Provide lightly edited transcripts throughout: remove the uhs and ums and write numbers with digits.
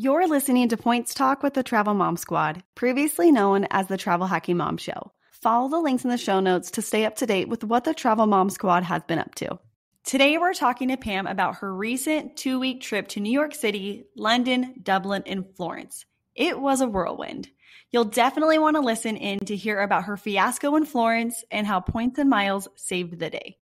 You're listening to Points Talk with the Travel Mom Squad, previously known as the Travel Hacking Mom Show. Follow the links in the show notes to stay up to date with what the Travel Mom Squad has been up to. Today, we're talking to Pam about her recent 2-week trip to New York City, London, Dublin, and Florence. It was a whirlwind. You'll definitely want to listen in to hear about her fiasco in Florence and how points and miles saved the day.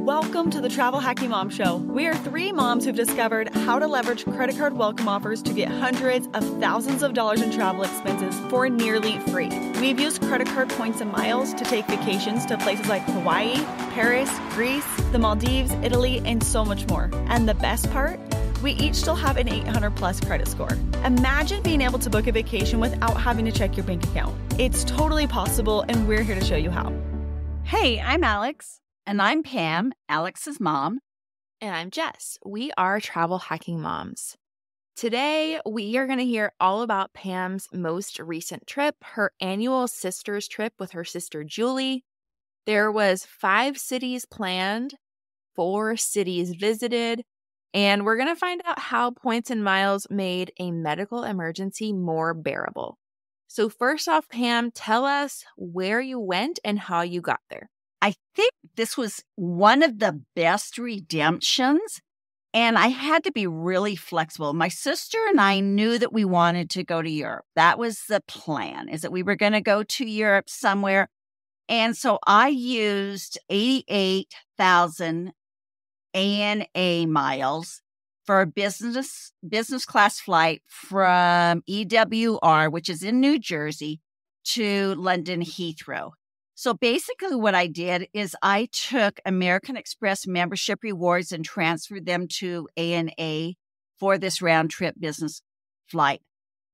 Welcome to the Travel Hacking Mom Show. We are 3 moms who've discovered how to leverage credit card welcome offers to get hundreds of thousands of dollars in travel expenses for nearly free. We've used credit card points and miles to take vacations to places like Hawaii, Paris, Greece, the Maldives, Italy, and so much more. And the best part? We each still have an 800 plus credit score. Imagine being able to book a vacation without having to check your bank account. It's totally possible, and we're here to show you how. Hey, I'm Alex. And I'm Pam, Alex's mom. And I'm Jess. We are travel hacking moms. Today, we are going to hear all about Pam's most recent trip, her annual sisters trip with her sister Julie. There was 5 cities planned, 4 cities visited, and we're going to find out how points and miles made a medical emergency more bearable. So first off, Pam, tell us where you went and how you got there. I think this was one of the best redemptions, and I had to be really flexible. My sister and I knew that we wanted to go to Europe. That was the plan, is that we were going to go to Europe somewhere. And so I used 88,000 ANA miles for a business class flight from EWR, which is in New Jersey, to London Heathrow. So basically what I did is I took American Express membership rewards and transferred them to ANA for this round trip business flight.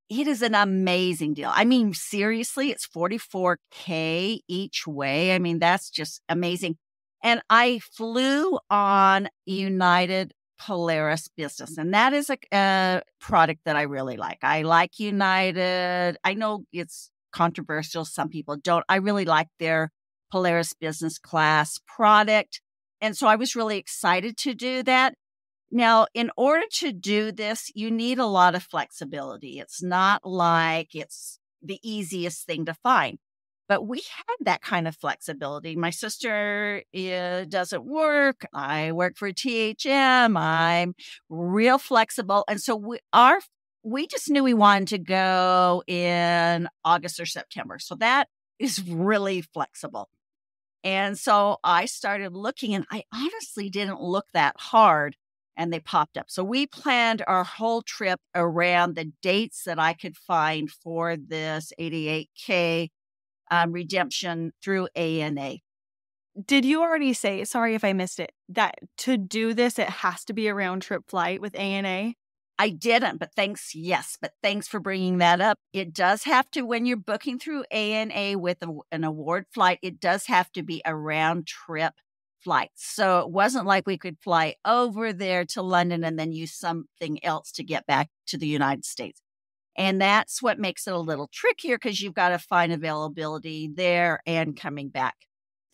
It is an amazing deal. I mean, seriously, it's $44K each way. I mean, that's just amazing. And I flew on United Polaris Business, and that is a product that I really like. I like United. I know it's controversial. Some people don't. I really like their Polaris business class product. And so I was really excited to do that. Now, in order to do this, you need a lot of flexibility. It's not like it's the easiest thing to find, but we had that kind of flexibility. My sister doesn't work. I work for THM. I'm real flexible. And so we just knew we wanted to go in August or September. So that is really flexible. And so I started looking, and I honestly didn't look that hard, and they popped up. So we planned our whole trip around the dates that I could find for this 88K redemption through ANA. Did you already say, sorry if I missed it, that to do this, it has to be a round trip flight with ANA? I didn't, but thanks for bringing that up. It does have to, when you're booking through ANA with an award flight, it does have to be a round trip flight. So it wasn't like we could fly over there to London and then use something else to get back to the United States. And that's what makes it a little trickier, because you've got to find availability there and coming back.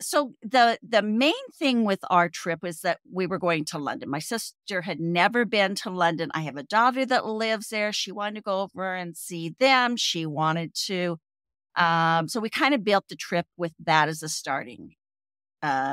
So the main thing with our trip was that we were going to London. My sister had never been to London. I have a daughter that lives there. She wanted to go over and see them. She wanted to. So we kind of built the trip with that as a starting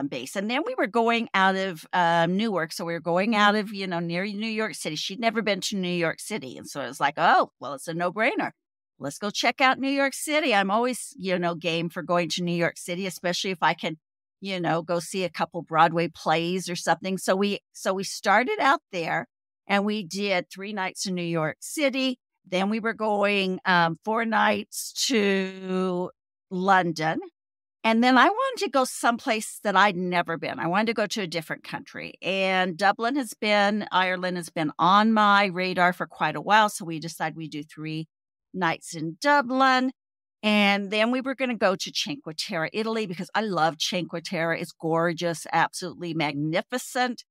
base. And then we were going out of Newark. So we were going out of, near New York City. She'd never been to New York City. And so it was like, oh, well, it's a no-brainer. Let's go check out New York City. I'm always, game for going to New York City, especially if I can, go see a couple Broadway plays or something. So we started out there, and we did 3 nights in New York City. Then we were going 4 nights to London. And then I wanted to go someplace that I'd never been. I wanted to go to a different country. And Ireland has been on my radar for quite a while. So we decided we'd do 3 nights in Dublin. And then we were going to go to Cinque Terre, Italy, because I love Cinque Terre. It's gorgeous, absolutely magnificent.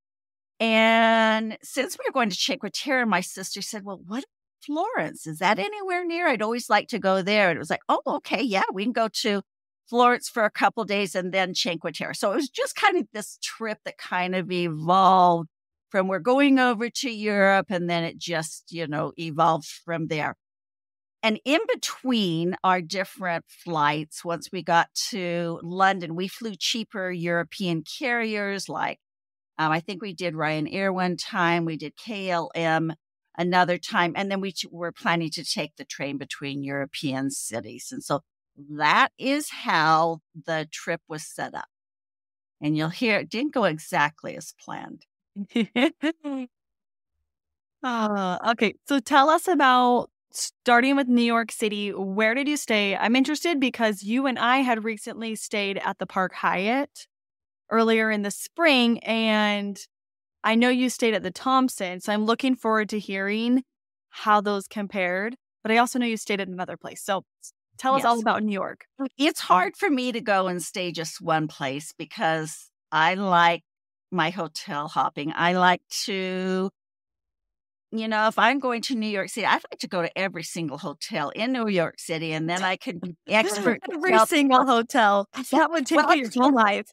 And since we were going to Cinque Terre, my sister said, well, what Florence? Is that anywhere near? I'd always like to go there. And it was like, oh, okay, yeah, we can go to Florence for a couple of days and then Cinque Terre. So it was just kind of this trip that kind of evolved from we're going over to Europe, and then it just, evolved from there. And in between our different flights, once we got to London, we flew cheaper European carriers like I think we did Ryanair one time, we did KLM another time, and then we were planning to take the train between European cities. And so that is how the trip was set up. And you'll hear it didn't go exactly as planned. Okay, so tell us about starting with New York City. Where did you stay? I'm interested because you and I had recently stayed at the Park Hyatt earlier in the spring, and I know you stayed at the Thompson, so I'm looking forward to hearing how those compared. But I also know you stayed at another place. So tell us all about New York. It's hard for me to go and stay just one place because I like my hotel hopping. I like to, if I'm going to New York City, I'd like to go to every single hotel in New York City, and then I could expert every single hotel. That would take your whole life.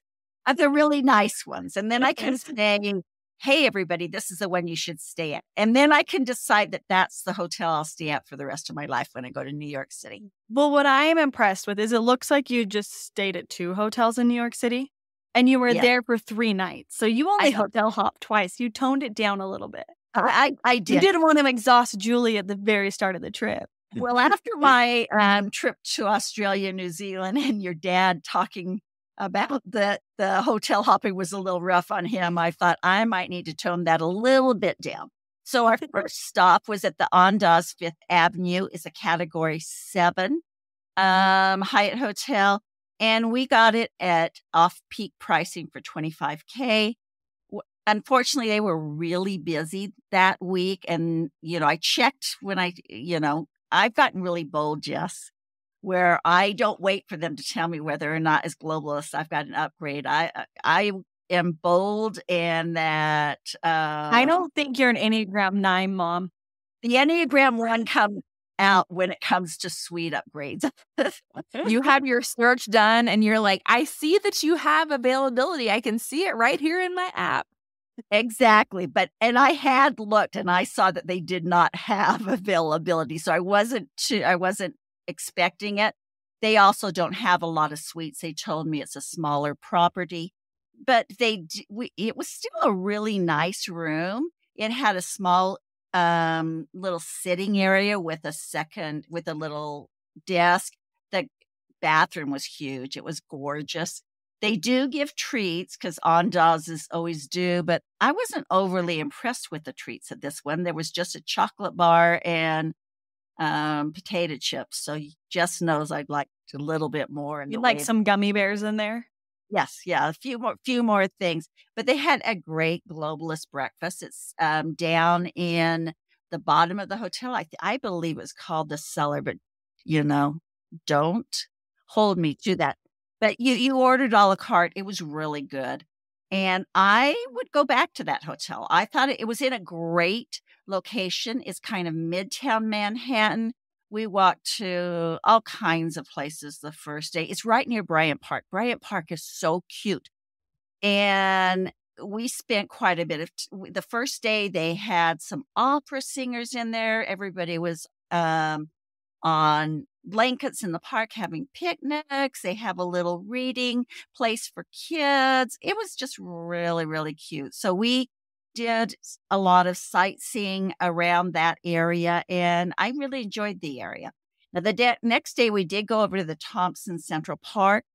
The really nice ones. And then I can say, hey, everybody, this is the one you should stay at. And then I can decide that that's the hotel I'll stay at for the rest of my life when I go to New York City. Well, what I am impressed with is it looks like you just stayed at 2 hotels in New York City, and you were there for 3 nights. So you only hotel hopped twice. You toned it down a little bit. I did. You didn't want to exhaust Julie at the very start of the trip. Well, after my trip to Australia, New Zealand, and your dad talking about the hotel hopping was a little rough on him, I thought I might need to tone that a little bit down. So our first stop was at the Andaz Fifth Avenue. It's a Category 7 Hyatt hotel, and we got it at off-peak pricing for $25K. Unfortunately, they were really busy that week, and I checked when I've gotten really bold, Jess, where I don't wait for them to tell me whether or not as globalist I've got an upgrade. I am bold, and that I don't think you're an Enneagram 9, Mom. The Enneagram 1 comes out when it comes to suite upgrades. You have your search done, and you're like, I see that you have availability. I can see it right here in my app. Exactly. And I had looked, and I saw that they did not have availability. So I wasn't expecting it. They also don't have a lot of suites. They told me it's a smaller property, but it was still a really nice room. It had a small little sitting area with a little desk. The bathroom was huge. It was gorgeous. They do give treats because Andaz's always do, but I wasn't overly impressed with the treats at this one. There was just a chocolate bar and potato chips. So Jess knows I'd like a little bit more. You'd like some gummy bears in there? Yes. Yeah. A few more things, but they had a great globalist breakfast. It's down in the bottom of the hotel. I believe it's called the Cellar, but don't hold me to that. But you ordered a la carte. It was really good. And I would go back to that hotel. I thought it was in a great location. It's kind of midtown Manhattan. We walked to all kinds of places the first day. It's right near Bryant Park. Bryant Park is so cute. And we spent quite a bit of the first day. They had some opera singers in there. Everybody was on blankets in the park having picnics. They have a little reading place for kids. It was just really, really cute. So we did a lot of sightseeing around that area, and I really enjoyed the area. Now, the next day, we did go over to the Thompson Central Park.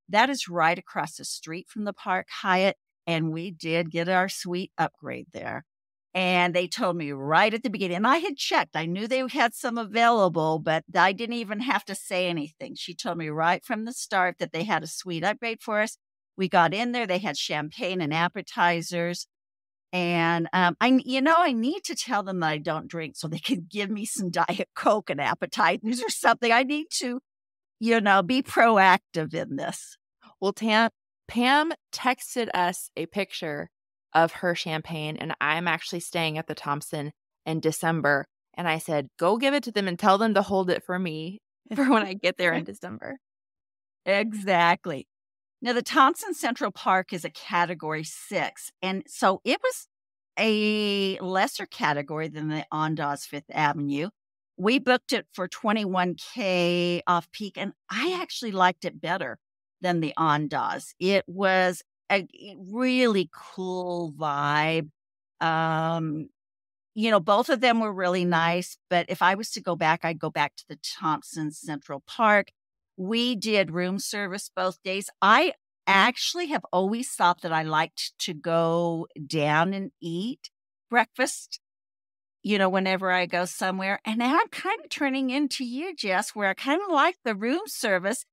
That is right across the street from the Park Hyatt, and we did get our suite upgrade there. And they told me right at the beginning, and I had checked. I knew they had some available, but I didn't even have to say anything. She told me right from the start that they had a suite upgrade for us. We got in there. They had champagne and appetizers. And I need to tell them that I don't drink so they can give me some Diet Coke and appetizers or something. I need to, be proactive in this. Well, Pam texted us a picture of her champagne, and I'm actually staying at the Thompson in December. And I said, go give it to them and tell them to hold it for me for when I get there in December. Exactly. Now, the Thompson Central Park is a Category 6. And so it was a lesser category than the Andaz Fifth Avenue. We booked it for $21K off peak, and I actually liked it better than the Andaz. It was a really cool vibe. Both of them were really nice, but if I was to go back, I'd go back to the Thompson Central Park. We did room service both days. I actually have always thought that I liked to go down and eat breakfast, whenever I go somewhere. And now I'm kind of turning into you, Jess, where I kind of like the room service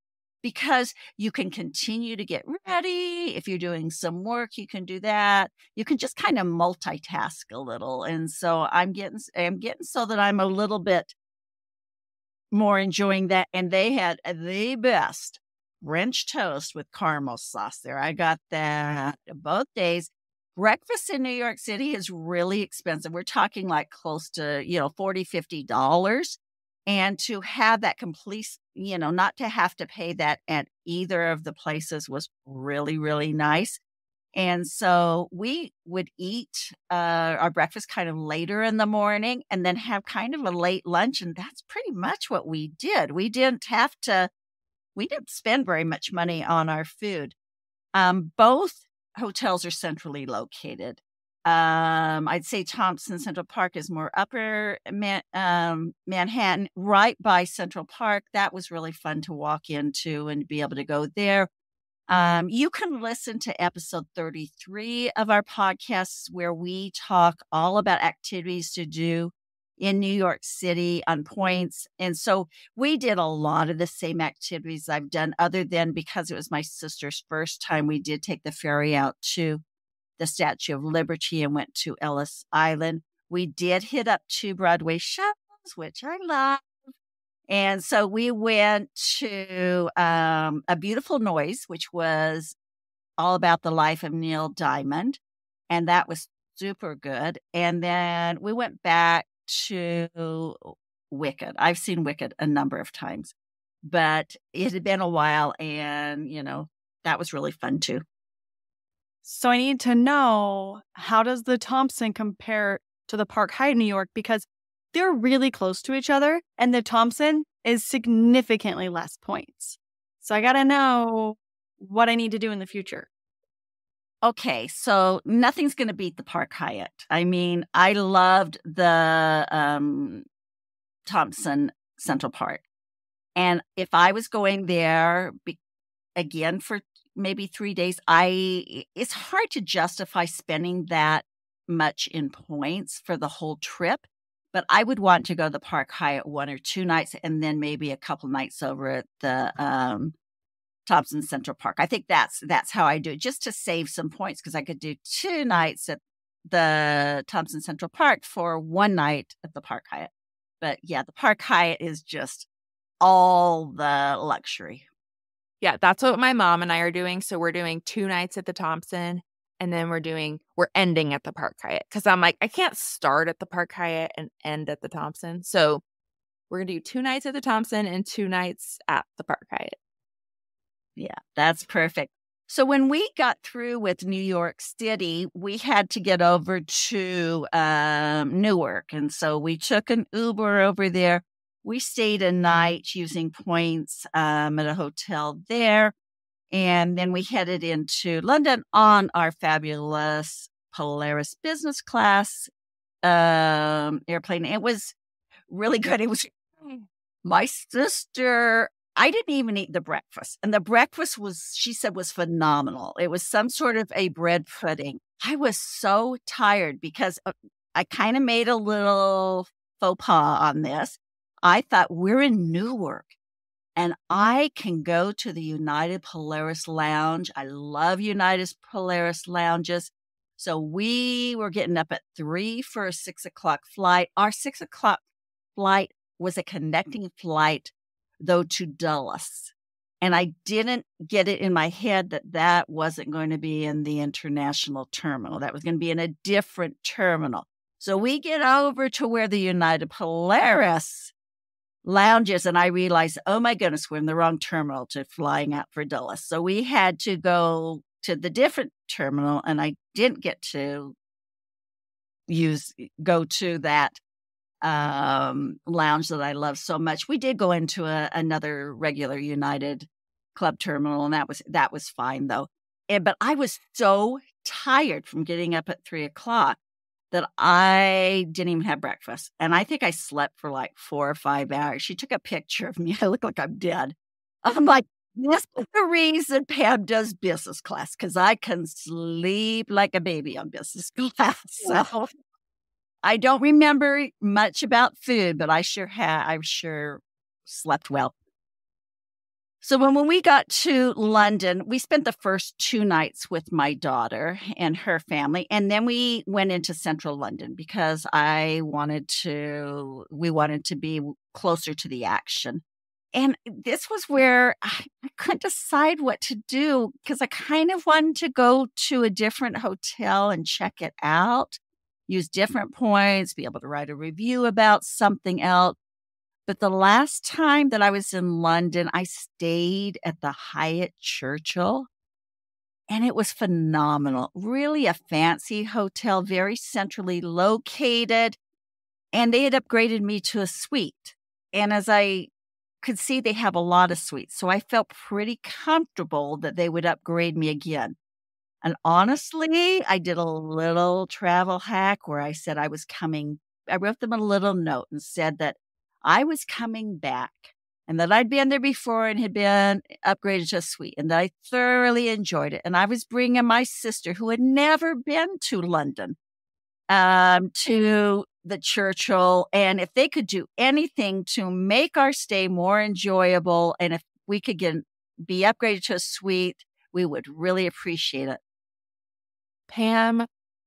because you can continue to get ready. If you're doing some work, you can do that. You can just kind of multitask a little. And so I'm getting so that I'm a little bit more enjoying that. And they had the best French toast with caramel sauce there. I got that both days. Breakfast in New York City is really expensive. We're talking like close to, $40, $50. And to have that complete, not to have to pay that at either of the places was really, really nice. And so we would eat our breakfast kind of later in the morning and then have kind of a late lunch. And that's pretty much what we did. We didn't spend very much money on our food. Both hotels are centrally located. I'd say Thompson Central Park is more upper Manhattan, right by Central Park. That was really fun to walk into and be able to go there. You can listen to episode 33 of our podcasts where we talk all about activities to do in New York City on points. And so we did a lot of the same activities I've done, other than because it was my sister's first time, we did take the ferry out to the Statue of Liberty and went to Ellis Island. We did hit up 2 Broadway shows, which I love. And so we went to A Beautiful Noise, which was all about the life of Neil Diamond. And that was super good. And then we went back to Wicked. I've seen Wicked a number of times, but it had been a while. And, that was really fun too. So I need to know, how does the Thompson compare to the Park Hyatt New York? Because they're really close to each other, and the Thompson is significantly less points. So I got to know what I need to do in the future. Okay, so nothing's going to beat the Park Hyatt. I mean, I loved the Thompson Central Park. And if I was going there again for maybe 3 days, it's hard to justify spending that much in points for the whole trip. But I would want to go to the Park Hyatt 1 or 2 nights and then maybe a couple nights over at the Thompson Central Park. I think that's how I do it, just to save some points, because I could do 2 nights at the Thompson Central Park for 1 night at the Park Hyatt. But yeah, the Park Hyatt is just all the luxury. Yeah, that's what my mom and I are doing. So we're doing 2 nights at the Thompson, and then we're ending at the Park Hyatt. Because I'm like, I can't start at the Park Hyatt and end at the Thompson. So we're going to do 2 nights at the Thompson and 2 nights at the Park Hyatt. Yeah, that's perfect. So when we got through with New York City, we had to get over to Newark. And so we took an Uber over there. We stayed a night using points at a hotel there. And then we headed into London on our fabulous Polaris business class airplane. It was really good. It was my sister. I didn't even eat the breakfast. And the breakfast she said, was phenomenal. It was some sort of a bread pudding. I was so tired because I kind of made a little faux pas on this. I thought, we're in Newark and I can go to the United Polaris Lounge. I love United Polaris lounges. So we were getting up at 3 for a 6 o'clock flight. Our 6 o'clock flight was a connecting flight, though, to Dulles. And I didn't get it in my head that wasn't going to be in the international terminal. That was going to be in a different terminal. So we get over to where the United Polaris lounges, and I realized, oh my goodness, we're in the wrong terminal to flying out for Dulles. So we had to go to the different terminal, and I didn't get to go to that lounge that I love so much. We did go into another regular United Club terminal, and that was fine though. But I was so tired from getting up at 3:00 that I didn't even have breakfast. And I think I slept for like 4 or 5 hours. She took a picture of me. I look like I'm dead. I'm like, this is the reason Pam does business class, because I can sleep like a baby on business class. So I don't remember much about food, but I sure slept well. So when we got to London, we spent the first 2 nights with my daughter and her family. And then we went into central London because we wanted to be closer to the action. And this was where I couldn't decide what to do, because I kind of wanted to go to a different hotel and check it out, use different points, be able to write a review about something else. But the last time that I was in London, I stayed at the Hyatt Churchill, and it was phenomenal. Really a fancy hotel, very centrally located, and they had upgraded me to a suite. And as I could see, they have a lot of suites, so I felt pretty comfortable that they would upgrade me again. And honestly, I did a little travel hack where I said I wrote them a little note and said that I was coming back and that I'd been there before and had been upgraded to a suite and that I thoroughly enjoyed it. And I was bringing my sister, who had never been to London, to the Churchill. And if they could do anything to make our stay more enjoyable, and if we could be upgraded to a suite, we would really appreciate it. Pam,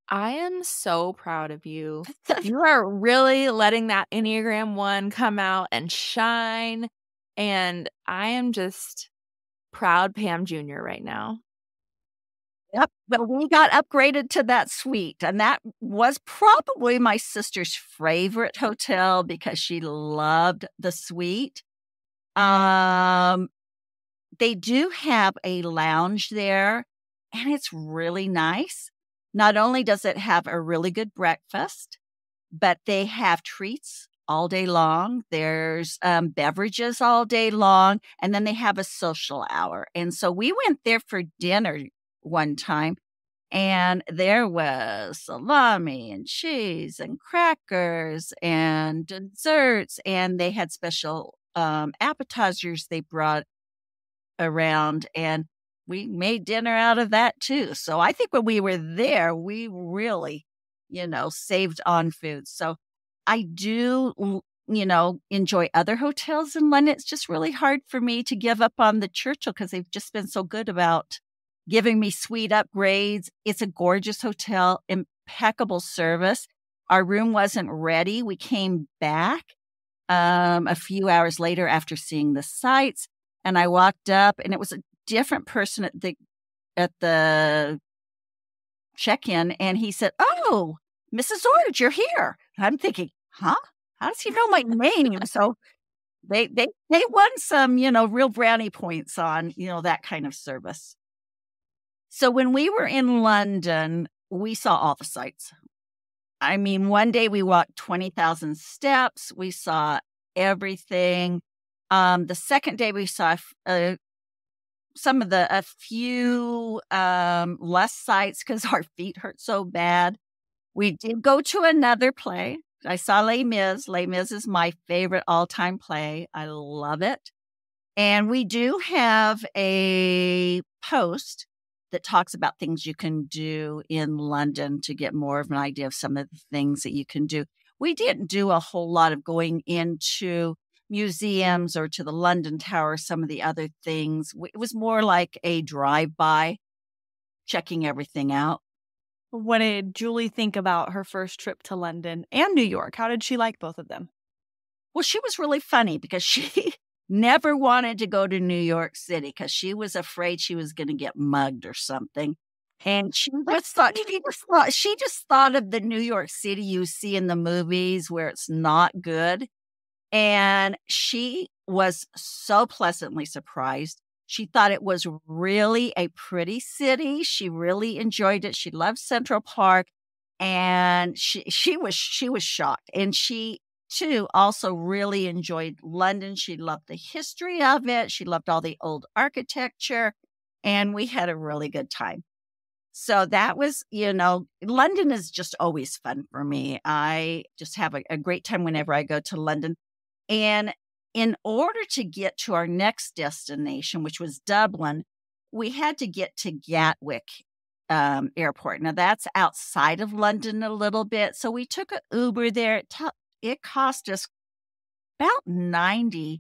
I am so proud of you. You are really letting that Enneagram 1 come out and shine. And I am just proud Pam Jr. right now. Yep. Well, we got upgraded to that suite, and that was probably my sister's favorite hotel because she loved the suite. They do have a lounge there, and it's really nice. Not only does it have a really good breakfast, but they have treats all day long. There's beverages all day long, and then they have a social hour. And so we went there for dinner one time, and there was salami and cheese and crackers and desserts, and they had special appetizers they brought around, and we made dinner out of that too. So I think when we were there, we really, saved on food. So I do, enjoy other hotels in London. It's just really hard for me to give up on the Churchill because they've just been so good about giving me suite upgrades. It's a gorgeous hotel, impeccable service. Our room wasn't ready. We came back a few hours later after seeing the sights, and I walked up, and it was a different person at the check-in, and he said, "Oh, Mrs. Ordage, you're here." And I'm thinking, huh? How does he know my name? So they won some, real brownie points on, that kind of service. So when we were in London, we saw all the sights. I mean, one day we walked 20,000 steps. We saw everything. The second day we saw a few less sights because our feet hurt so bad. We did go to another play. I saw Les Mis. Les Mis is my favorite all-time play. I love it. And we do have a post that talks about things you can do in London to get more of an idea of some of the things that you can do. We didn't do a whole lot of going into museums or to the London Tower, some of the other things. It was more like a drive-by, checking everything out. What did Julie think about her first trip to London and New York? How did she like both of them? Well, she was really funny because she never wanted to go to New York City because she was afraid she was going to get mugged or something. And she just thought of the New York City you see in the movies where it's not good. And she was so pleasantly surprised. She thought it was really a pretty city. She really enjoyed it. She loved Central Park. And she was shocked. And she too also really enjoyed London. She loved the history of it. She loved all the old architecture, and we had a really good time. So that was, London is just always fun for me. I just have a great time whenever I go to London. And in order to get to our next destination, which was Dublin, we had to get to Gatwick Airport. Now, that's outside of London a little bit. So we took an Uber there. It cost us about $90,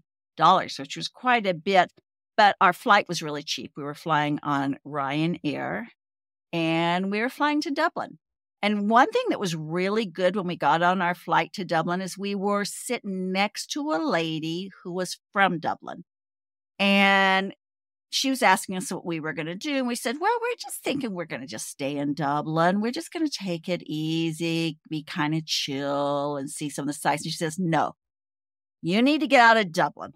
which was quite a bit. But our flight was really cheap. We were flying on Ryanair, and we were flying to Dublin. And one thing that was really good when we got on our flight to Dublin is we were sitting next to a lady who was from Dublin. And she was asking us what we were going to do. And we said, well, we're just thinking we're going to just stay in Dublin. We're just going to take it easy, be kind of chill and see some of the sights. And she says, no, you need to get out of Dublin.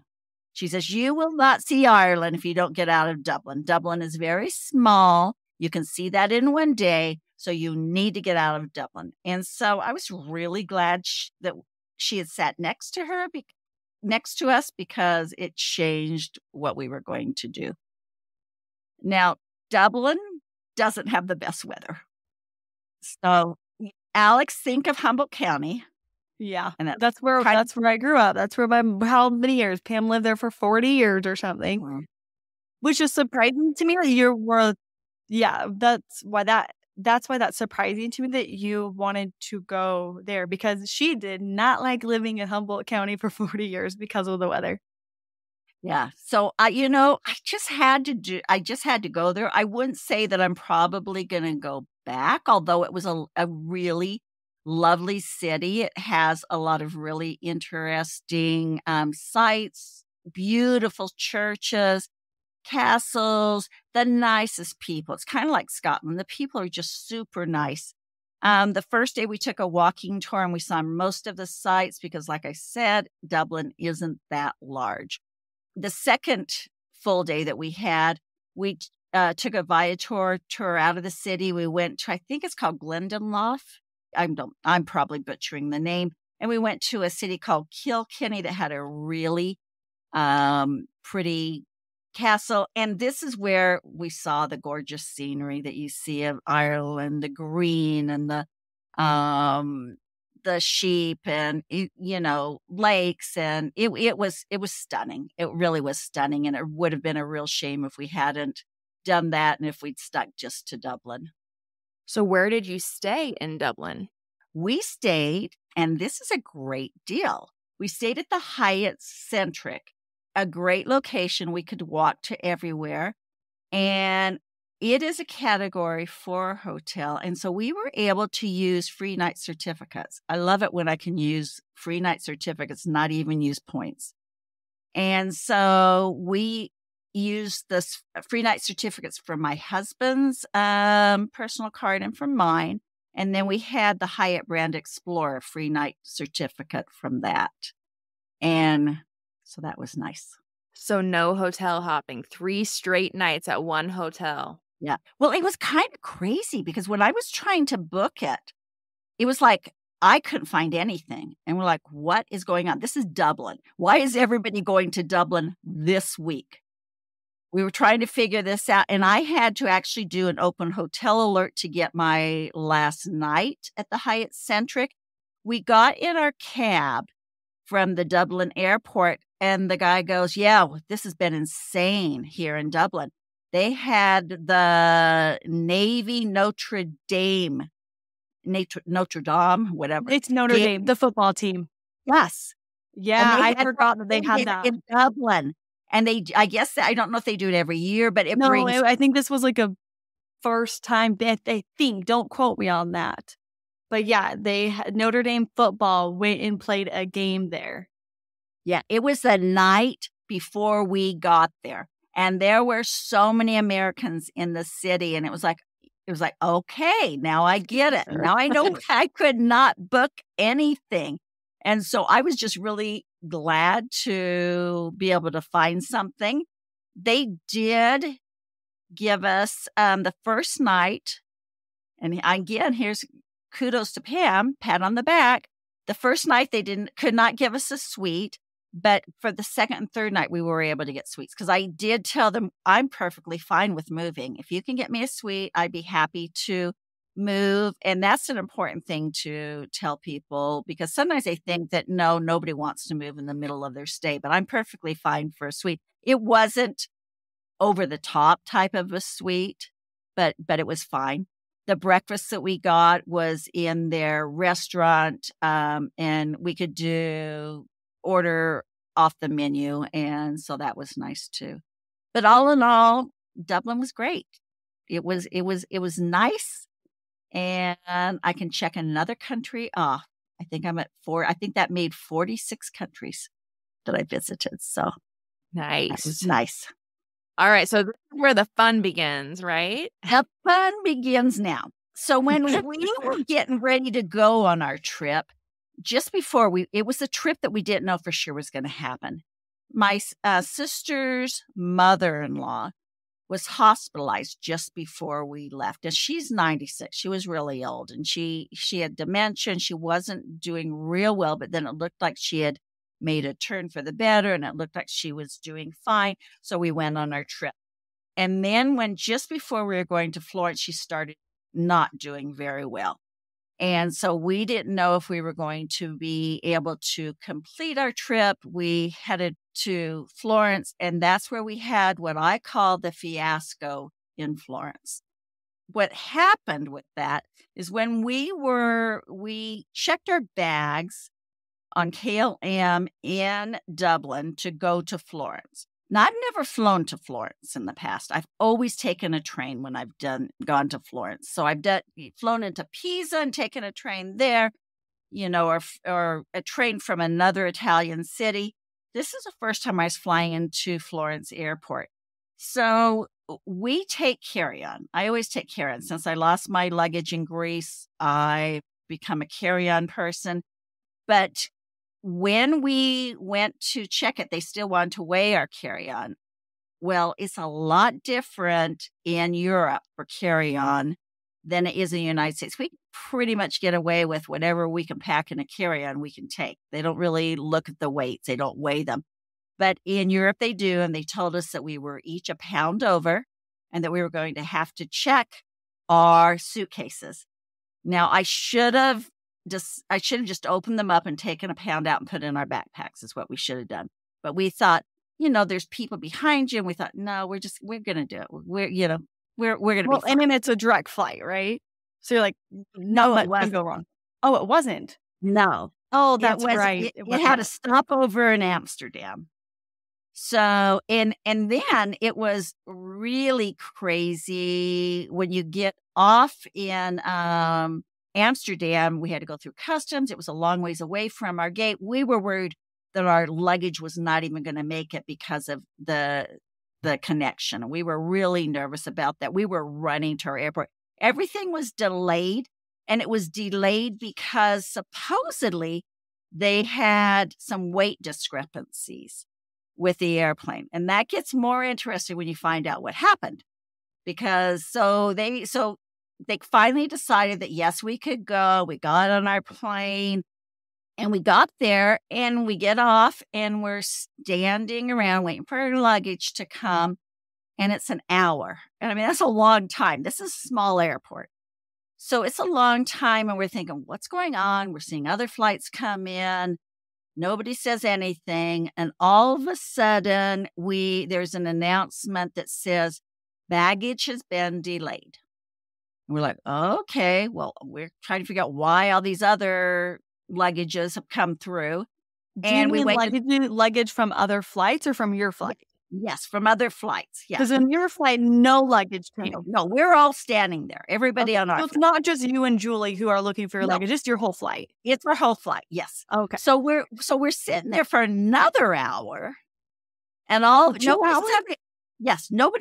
She says, you will not see Ireland if you don't get out of Dublin. Dublin is very small. You can see that in one day. So you need to get out of Dublin. And so I was really glad that she had sat next to us because it changed what we were going to do. Now, Dublin doesn't have the best weather. So, Alex, think of Humboldt County. Yeah, and that's where I grew up. That's where how many years? Pam lived there for 40 years or something, which is surprising to me that that's why that's surprising to me that you wanted to go there, because she did not like living in Humboldt County for 40 years because of the weather. Yeah. So, I just had to go there. I wouldn't say that I'm probably going to go back, although it was a really lovely city. It has a lot of really interesting sites, beautiful churches, castles, the nicest people. It's kind of like Scotland. The people are just super nice. The first day we took a walking tour and we saw most of the sites because, like I said, Dublin isn't that large. The second full day that we had, we took a Viator tour out of the city. We went to, I think it's called Glendalough. I'm probably butchering the name. And we went to a city called Kilkenny that had a really pretty castle. And this is where we saw the gorgeous scenery that you see of Ireland, the green and the sheep and, lakes. And it was stunning. It really was stunning. And it would have been a real shame if we hadn't done that and if we'd stuck just to Dublin. So where did you stay in Dublin? We stayed, and this is a great deal. We stayed at the Hyatt Centric, a great location. We could walk to everywhere. And it is a Category 4 hotel. And so we were able to use free night certificates. I love it when I can use free night certificates, not even use points. And so we used the free night certificates from my husband's personal card and from mine. And then we had the Hyatt Brand Explorer free night certificate from that. And so that was nice. So no hotel hopping, 3 straight nights at one hotel. Yeah. Well, it was kind of crazy because when I was trying to book it, it was like I couldn't find anything. And we're like, what is going on? This is Dublin. Why is everybody going to Dublin this week? We were trying to figure this out. And I had to actually do an open hotel alert to get my last night at the Hyatt Centric. We got in our cab from the Dublin airport, and the guy goes, yeah, this has been insane here in Dublin. They had the Navy Notre Dame, whatever. It's Notre Dame, the football team. Yes. Yeah, I forgot that they had that. In Dublin. And I guess, I don't know if they do it every year, but I think this was like a first time, they think, don't quote me on that. But yeah, Notre Dame football went and played a game there. Yeah, it was the night before we got there. And there were so many Americans in the city. And it was like, okay, now I get it. Now I know I could not book anything. And so I was just really glad to be able to find something. They did give us the first night. And again, here's kudos to Pam, pat on the back. The first night they could not give us a suite, but for the second and third night we were able to get suites because I did tell them I'm perfectly fine with moving. If you can get me a suite, I'd be happy to move. And that's an important thing to tell people because sometimes they think that no, nobody wants to move in the middle of their stay, but I'm perfectly fine for a suite. It wasn't over the top type of a suite, but it was fine. The breakfast that we got was in their restaurant, and we could order off the menu, and so that was nice too. But all in all, Dublin was great. It was nice, and I can check another country off. I think I'm at 4. I think that made 46 countries that I visited. So nice, that was nice. All right, so this is where the fun begins, right? The fun begins now. So when we were getting ready to go on our trip, just before it was a trip that we didn't know for sure was going to happen. My sister's mother-in-law was hospitalized just before we left. And she's 96. She was really old, and she had dementia, and she wasn't doing real well, but then it looked like she had made a turn for the better, and it looked like she was doing fine. So we went on our trip. And then just before we were going to Florence, she started not doing very well. And so we didn't know if we were going to be able to complete our trip. We headed to Florence, and that's where we had what I call the fiasco in Florence. What happened with that is when we checked our bags on KLM in Dublin to go to Florence. Now, I've never flown to Florence in the past. I've always taken a train when I've gone to Florence. So I've flown into Pisa and taken a train there, or a train from another Italian city. This is the first time I was flying into Florence Airport. So we take carry-on. I always take carry-on. Since I lost my luggage in Greece, I've become a carry-on person. But when we went to check it, they still wanted to weigh our carry-on. Well, it's a lot different in Europe for carry-on than it is in the United States. We pretty much get away with whatever we can pack in a carry-on we can take. They don't really look at the weights. They don't weigh them. But in Europe, they do, and they told us that we were each a pound over and that we were going to have to check our suitcases. Now, I should have just opened them up and taken a pound out and put in our backpacks is what we should have done. But we thought, there's people behind you. And we thought, no, we're going to do it. We're going to be fine. And then it's a direct flight, right? So you're like, no, it wasn't. Go wrong. Oh, it wasn't? No. Oh, that's right. It had a stopover in Amsterdam. So, and then it was really crazy when you get off in Amsterdam. We had to go through customs. It was a long ways away from our gate. We were worried that our luggage was not even going to make it because of the connection. We were really nervous about that. We were running to our airport. Everything was delayed, and it was delayed because supposedly they had some weight discrepancies with the airplane. And that gets more interesting when you find out what happened. Because they finally decided that, yes, we could go. We got on our plane and we got there and we get off and we're standing around waiting for our luggage to come. And it's an hour. And I mean, that's a long time. This is a small airport. So it's a long time. And we're thinking, what's going on? We're seeing other flights come in. Nobody says anything. And all of a sudden, there's an announcement that says baggage has been delayed. And we're like, okay, well, we're trying to figure out why all these other luggages have come through. And we luggage from other flights or from your flight? Yes, from other flights. Yes. Because in your flight, no luggage came. No, we're all standing there. Everybody on our flight. So it's not just you and Julie who are looking for your luggage. It's your whole flight. It's our whole flight. Yes. Okay. So we're sitting there for another hour, and nobody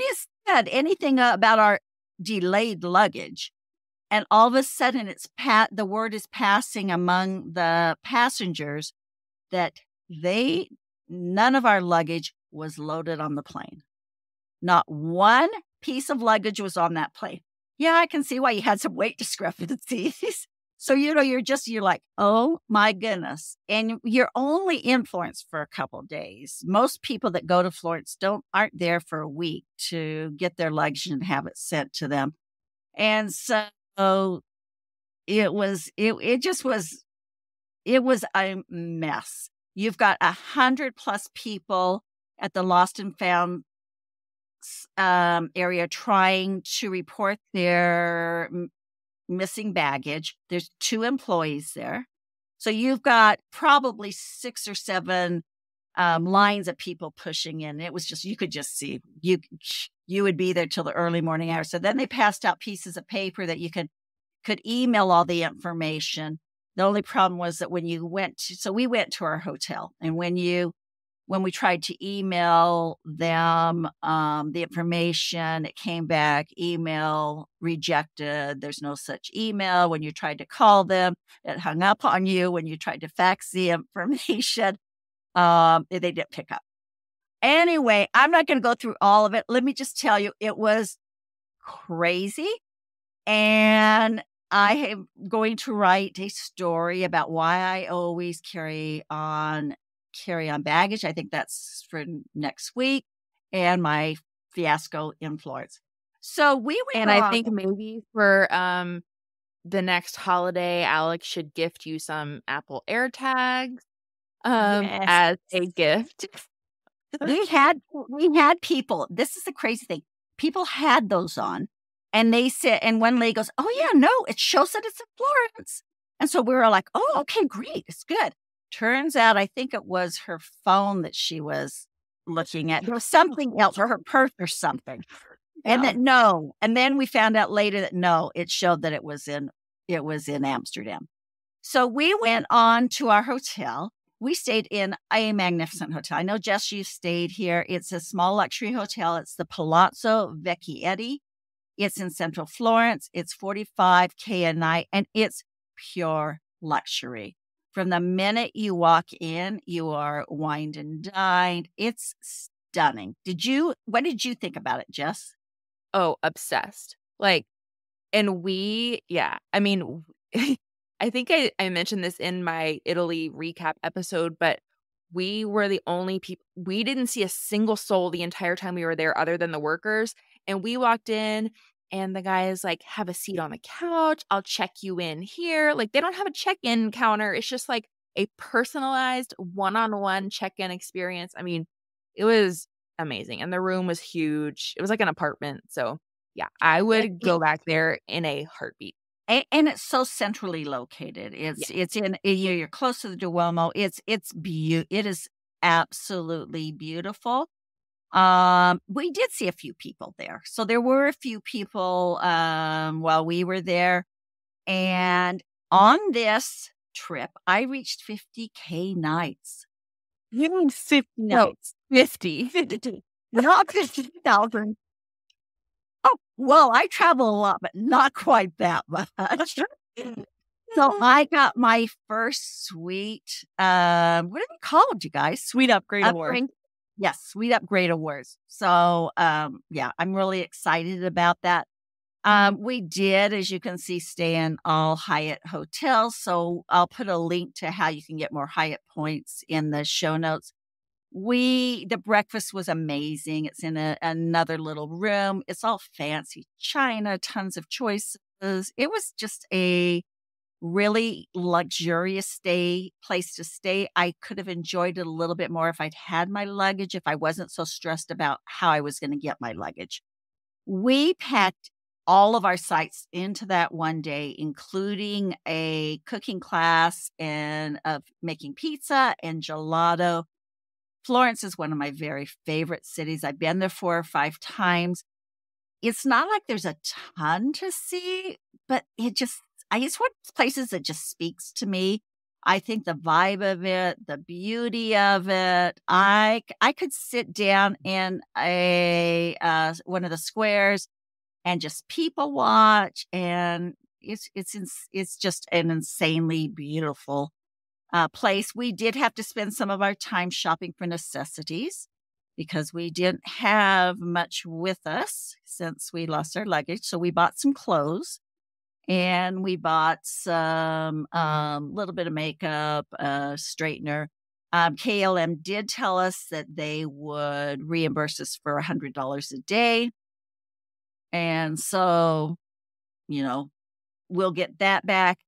has said anything about our delayed luggage, and all of a sudden the word is passing among the passengers that none of our luggage was loaded on the plane. Not one piece of luggage was on that plane. Yeah, I can see why you had some weight discrepancies. So, you're like, oh my goodness. And you're only in Florence for a couple of days. Most people that go to Florence aren't there for a week to get their luggage and have it sent to them. And so it was a mess. You've got 100+ people at the lost and found area trying to report their missing baggage. There's 2 employees there. So you've got probably 6 or 7 lines of people pushing in. It was just, you could just see, you would be there till the early morning hours. So then they passed out pieces of paper that you could email all the information. The only problem was that when you we went to our hotel, and when we tried to email them the information, it came back, email rejected. There's no such email. When you tried to call them, it hung up on you. When you tried to fax the information, they didn't pick up. Anyway, I'm not going to go through all of it. Let me just tell you, it was crazy. And I am going to write a story about why I always carry on baggage. I think that's for next week, and my fiasco in Florence. So we went, and I think maybe for the next holiday, Alex should gift you some Apple AirTags as a gift. we had people. This is the crazy thing. People had those on. And they said, and one lady goes, oh, yeah, no, it shows that it's in Florence. And so we were like, oh, okay, great. It's good. Turns out, I think it was her phone that she was looking at. There was something else, or her purse or something. Yeah. And that, no. And then we found out later that no, it showed that it was in Amsterdam. So we went on to our hotel. We stayed in a magnificent hotel. I know, Jess, you stayed here. It's a small luxury hotel. It's the Palazzo Vecchietti. It's in Central Florence. It's $45K a night, and it's pure luxury. From the minute you walk in, you are wined and dined. It's stunning. What did you think about it, Jess? Oh, obsessed. I mean, I think I mentioned this in my Italy recap episode, but we were the only people. We didn't see a single soul the entire time we were there other than the workers. And we walked in, and the guy is like, have a seat on the couch. I'll check you in here. Like, they don't have a check-in counter. It's just like a personalized one-on-one check-in experience. I mean, it was amazing. And the room was huge. It was like an apartment. So yeah, I would go back there in a heartbeat. And it's so centrally located. It's in, you're close to the Duomo. It is absolutely beautiful. We did see a few people there. So there were a few people while we were there. And on this trip, I reached 50K nights. You mean 50 nights? 50. Not 50,000. Oh, well, I travel a lot, but not quite that much. So I got my first suite. What are they called, you guys? Suite Upgrade Award. Yes, Suite Upgrade Awards. So, yeah, I'm really excited about that. We did, as you can see, stay in all Hyatt hotels. So I'll put a link to how you can get more Hyatt points in the show notes. The breakfast was amazing. It's in another little room. It's all fancy china, tons of choices. It was just a really luxurious place to stay. I could have enjoyed it a little bit more if I'd had my luggage, if I wasn't so stressed about how I was going to get my luggage. We packed all of our sites into that one day, including a cooking class of making pizza and gelato. Florence is one of my very favorite cities. I've been there 4 or 5 times. It's not like there's a ton to see, but it's one of those places that just speaks to me. I think the vibe of it, the beauty of it. I could sit down in one of the squares and just people watch, and it's just an insanely beautiful place. We did have to spend some of our time shopping for necessities because we didn't have much with us since we lost our luggage. So we bought some clothes. And we bought some little bit of makeup, straightener. KLM did tell us that they would reimburse us for $100 a day. And so, we'll get that back.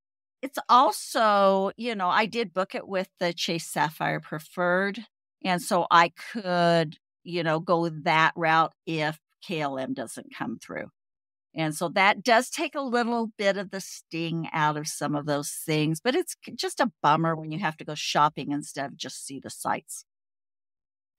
It's also, I did book it with the Chase Sapphire Preferred. And so I could, go that route if KLM doesn't come through. And so that does take a little bit of the sting out of some of those things, but it's just a bummer when you have to go shopping instead of just see the sights.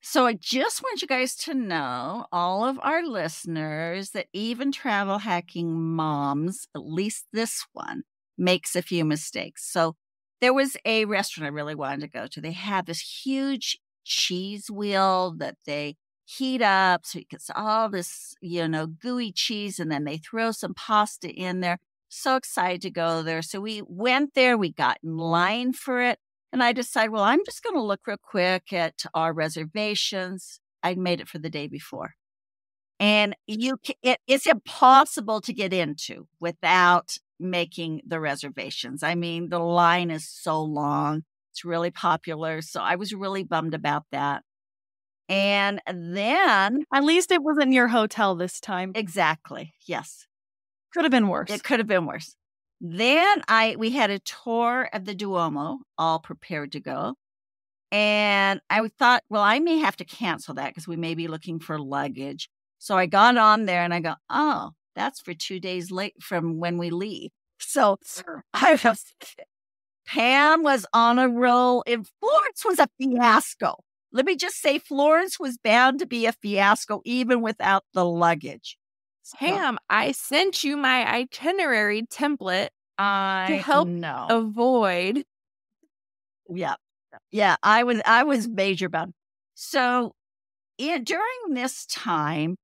So I just want you guys to know, all of our listeners, that even travel hacking moms, at least this one, makes a few mistakes. So there was a restaurant I really wanted to go to. They have this huge cheese wheel that they heat up, so you get all this, gooey cheese, and then they throw some pasta in there. So excited to go there. So we went there, we got in line for it, and I decided, well, I'm just going to look real quick at our reservations. I'd made it for the day before. And it's impossible to get into without making the reservations. I mean, the line is so long. It's really popular. So I was really bummed about that. And then, at least it wasn't your hotel this time. Exactly. Yes. Could have been worse. It could have been worse. Then we had a tour of the Duomo, all prepared to go. And I thought, well, I may have to cancel that because we may be looking for luggage. So I got on there and I go, oh, that's for 2 days late from when we leave. So Pam was on a roll, and Florence was a fiasco. Let me just say, Florence was bound to be a fiasco even without the luggage. Pam, I sent you my itinerary template to help avoid. Yeah, I was major bummed. So during this time,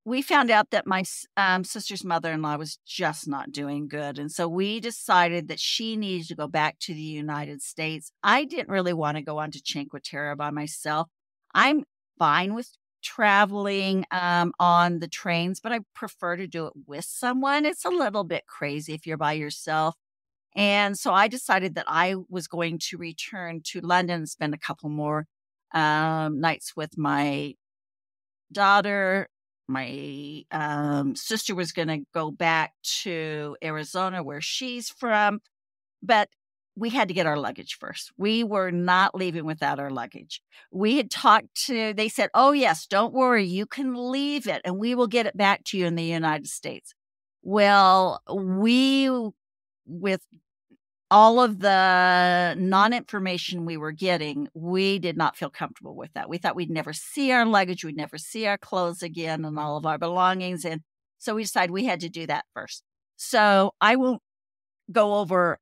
we found out that my sister's mother-in-law was just not doing good. And so we decided that she needed to go back to the United States. I didn't really want to go on to Cinque Terre by myself. I'm fine with traveling on the trains, but I prefer to do it with someone. It's a little bit crazy if you're by yourself. And so I decided that I was going to return to London and spend a couple more nights with my daughter. My sister was going to go back to Arizona, where she's from, but we had to get our luggage first. We were not leaving without our luggage. We had they said, oh, yes, don't worry, you can leave it and we will get it back to you in the United States. Well, with all of the non-information we were getting, we did not feel comfortable with that. We thought we'd never see our luggage, we'd never see our clothes again and all of our belongings. And so we decided we had to do that first. So I won't go over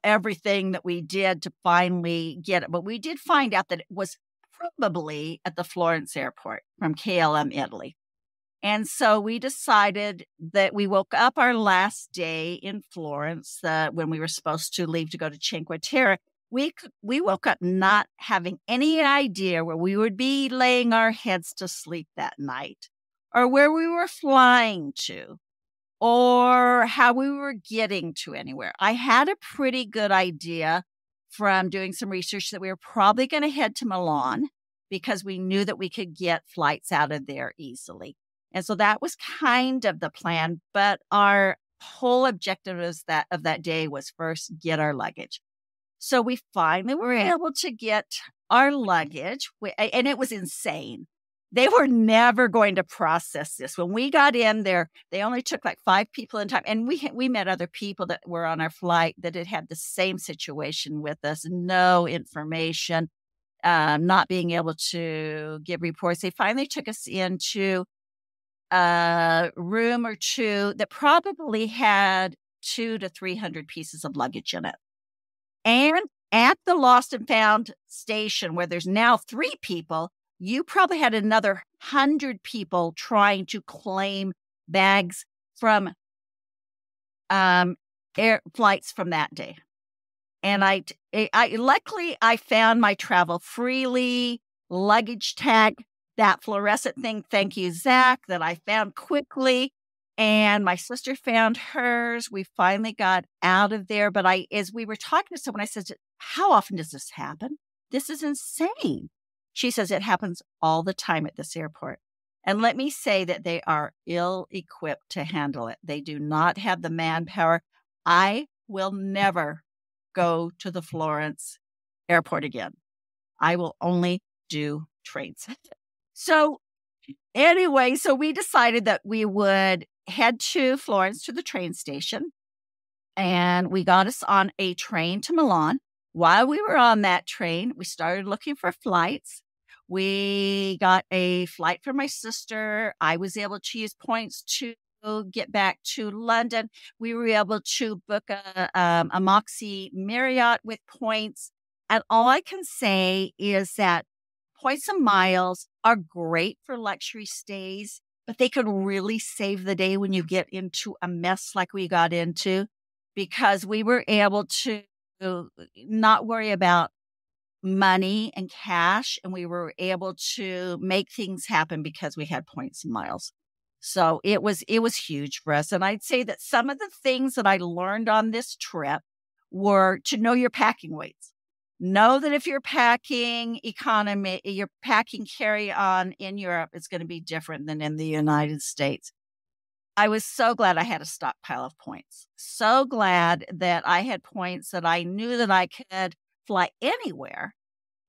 everything that we did to finally get it, but we did find out that it was probably at the Florence airport from KLM Italy. And so we decided that we woke up our last day in Florence when we were supposed to leave to go to Cinque Terre. We woke up not having any idea where we would be laying our heads to sleep that night, or where we were flying to, or how we were getting to anywhere. I had a pretty good idea from doing some research that we were probably going to head to Milan because we knew that we could get flights out of there easily. And so that was kind of the plan, but our whole objective of that day was first get our luggage. So we finally were able to get our luggage, and it was insane. They were never going to process this. When we got in there, they only took like 5 people in time, and we met other people that were on our flight that had the same situation with us, no information, not being able to give reports. They finally took us into a room or two that probably had 200 to 300 pieces of luggage in it. And at the lost and found station, where there's now 3 people, you probably had another 100 people trying to claim bags from air flights from that day. And I luckily I found my travel freely luggage tag, that fluorescent thing. Thank you, Zach, that I found quickly. And my sister found hers. We finally got out of there. But as we were talking to someone, I said, how often does this happen? This is insane. She says it happens all the time at this airport. And let me say that they are ill-equipped to handle it. They do not have the manpower. I will never go to the Florence airport again. I will only do trains. So anyway, so we decided that we would head to Florence to the train station. And we got us on a train to Milan. While we were on that train, we started looking for flights. We got a flight for my sister. I was able to use points to get back to London. We were able to book a Moxie Marriott with points. And all I can say is that points and miles are great for luxury stays, but they could really save the day when you get into a mess like we got into, because we were able to not worry about money and cash, and we were able to make things happen because we had points and miles. So it was huge for us. And I'd say that some of the things that I learned on this trip were to know your packing weights. Know that if you're packing economy, you're packing carry-on in Europe, it's going to be different than in the United States. I was so glad I had a stockpile of points. So glad that I had points that I knew that I could fly anywhere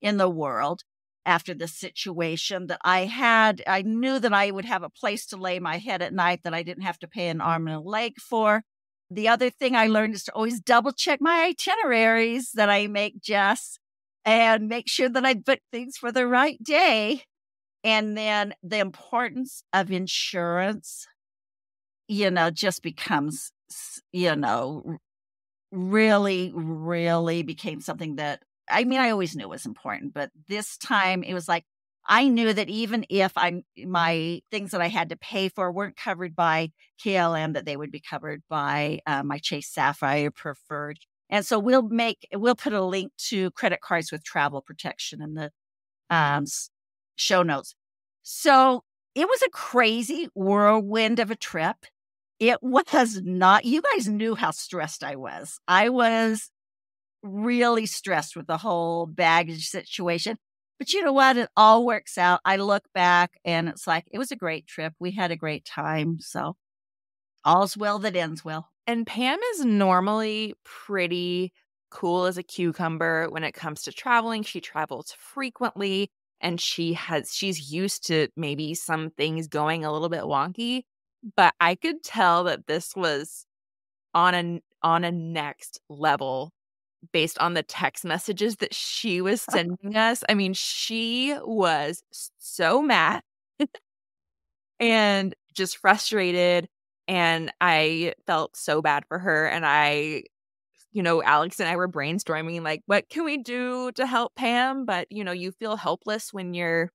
in the world after the situation that I had. I knew that I would have a place to lay my head at night that I didn't have to pay an arm and a leg for. The other thing I learned is to always double check my itineraries that I make, Jess, and make sure that I book things for the right day. And then the importance of insurance, just becomes, really, really became something that, I always knew it was important, but this time it was like, I knew that even if my things that I had to pay for weren't covered by KLM, that they would be covered by my Chase Sapphire Preferred. And so we'll put a link to credit cards with travel protection in the show notes. So it was a crazy whirlwind of a trip. It was not, you guys knew how stressed I was. I was really stressed with the whole baggage situation. But you know what? It all works out. I look back and it's like, it was a great trip. We had a great time. So all's well that ends well. And Pam is normally pretty cool as a cucumber when it comes to traveling. She travels frequently and she's used to maybe some things going a little bit wonky. But I could tell that this was on a next level based on the text messages that she was sending us. She was so mad and just frustrated. And I felt so bad for her. And Alex and I were brainstorming, like, what can we do to help Pam? But, you feel helpless when you're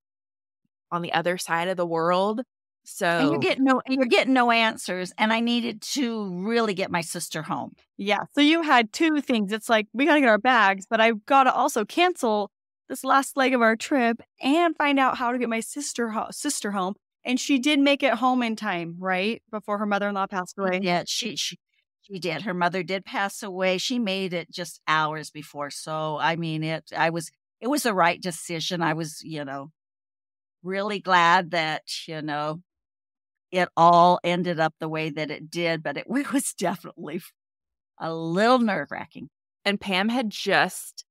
on the other side of the world. So and you're getting no answers. And I needed to really get my sister home. Yeah. So you had two things. It's like, we got to get our bags, but I've got to also cancel this last leg of our trip and find out how to get my sister home. And she did make it home in time, right? Before her mother-in-law passed away. Yeah, she did. Her mother did pass away. She made it just hours before. So, it was the right decision. I was, really glad that, it all ended up the way that it did, but it was definitely a little nerve-wracking. And Pam had just,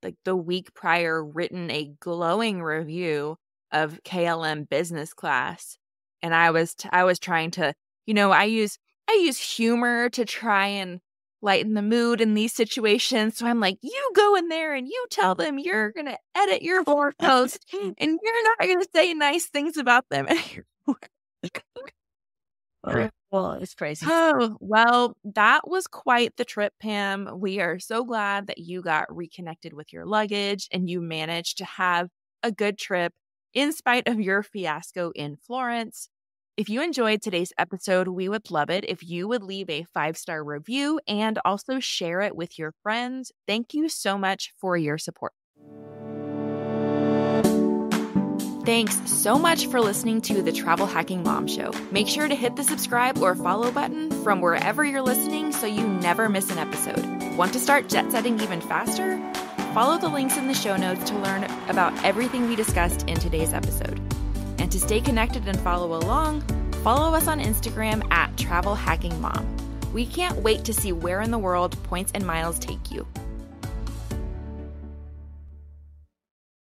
like, the week prior written a glowing review of KLM business class. And I was trying to, I use humor to try and lighten the mood in these situations. So I'm like, you go in there and you tell them you're going to edit your blog post and you're not going to say nice things about them. Well, it's crazy. Oh, well, that was quite the trip, Pam. We are so glad that you got reconnected with your luggage and you managed to have a good trip in spite of your fiasco in Florence. If you enjoyed today's episode, we would love it if you would leave a 5-star review and also share it with your friends. Thank you so much for your support. Thanks so much for listening to the Travel Hacking Mom Show. Make sure to hit the subscribe or follow button from wherever you're listening so you never miss an episode. Want to start jet setting even faster? Follow the links in the show notes to learn about everything we discussed in today's episode. And to stay connected and follow along, follow us on Instagram at Travel Hacking Mom. We can't wait to see where in the world Points and Miles take you.